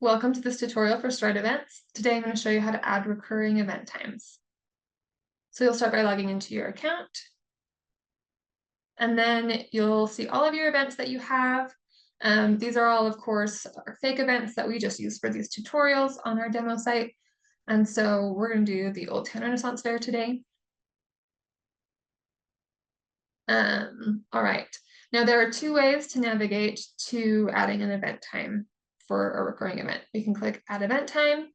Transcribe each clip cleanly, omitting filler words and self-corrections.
Welcome to this tutorial for Stride Events. Today I'm going to show you how to add recurring event times. So you'll start by logging into your account, and then you'll see all of your events that you have. These are all, of course, our fake events that we just use for these tutorials on our demo site. And so we're going to do the Old Town Renaissance Fair today. All right. Now there are two ways to navigate to adding an event time for a recurring event. We can click Add Event Time.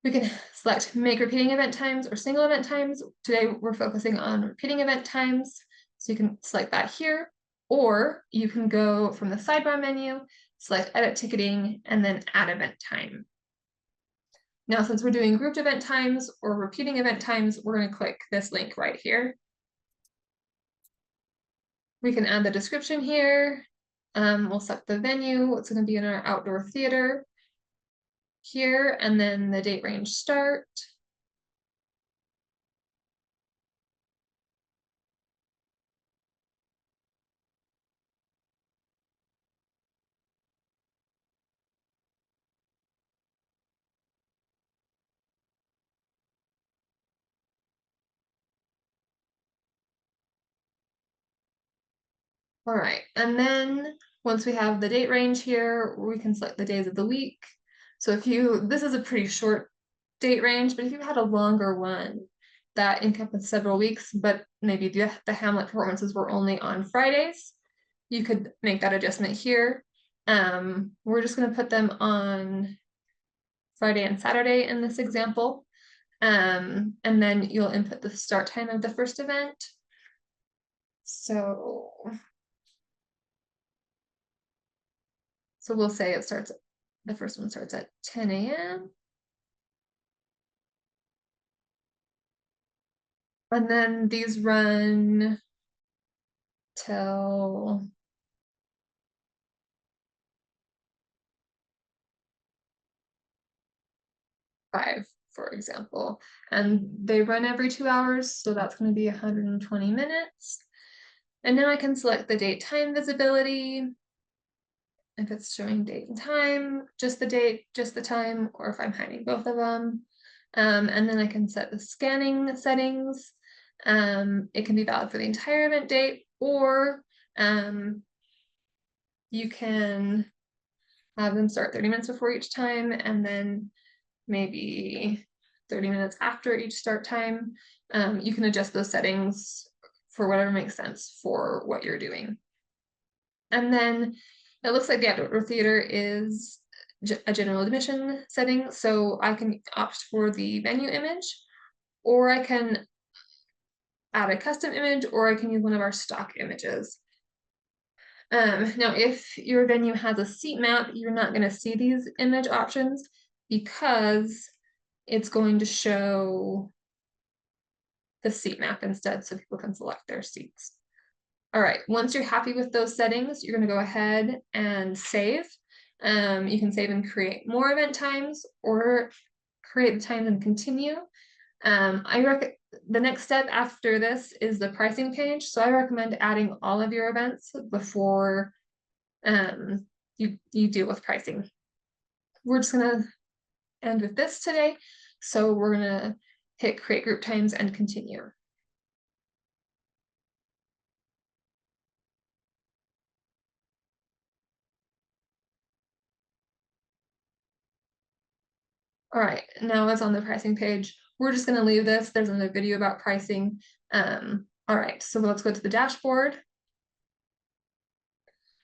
We can select Make Repeating Event Times or Single Event Times. Today we're focusing on repeating event times, so you can select that here, or you can go from the sidebar menu, select Edit Ticketing, and then Add Event Time. Now, since we're doing grouped event times or repeating event times, we're going to click this link right here. We can add the description here. We'll select the venue. It's going to be in our outdoor theater here, and then the date range start. All right, and then once we have the date range here, we can select the days of the week. So this is a pretty short date range, but if you had a longer one that encompassed several weeks, but maybe the Hamlet performances were only on Fridays, you could make that adjustment here. We're just going to put them on Friday and Saturday in this example. And then you'll input the start time of the first event. So we'll say the first one starts at 10 a.m. And then these run till 5, for example. And they run every 2 hours, so that's going to be 120 minutes. And now I can select the date time visibility. If it's showing date and time, just the date, just the time, or if I'm hiding both of them. And then I can set the scanning settings. It can be valid for the entire event date, or you can have them start 30 minutes before each time, and then maybe 30 minutes after each start time. You can adjust those settings for whatever makes sense for what you're doing. And then it looks like the outdoor theater is a general admission setting, so I can opt for the venue image, or I can add a custom image, or I can use one of our stock images. Now, if your venue has a seat map, you're not going to see these image options because it's going to show the seat map instead, so people can select their seats. All right, once you're happy with those settings, you're going to go ahead and save. You can save and create more event times, or create the times and continue. The next step after this is the pricing page. So I recommend adding all of your events before you deal with pricing. We're just gonna end with this today. So we're gonna hit create group times and continue. All right, now it's on the pricing page. We're just gonna leave this. There's another video about pricing. All right, so let's go to the dashboard.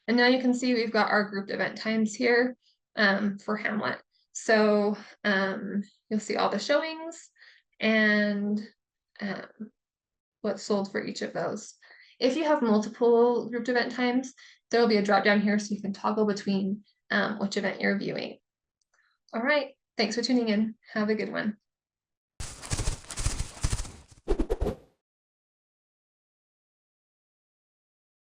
And now you can see we've got our grouped event times here for Hamlet. So you'll see all the showings and what's sold for each of those. If you have multiple grouped event times, there will be a drop down here so you can toggle between which event you're viewing. All right, thanks for tuning in. Have a good one.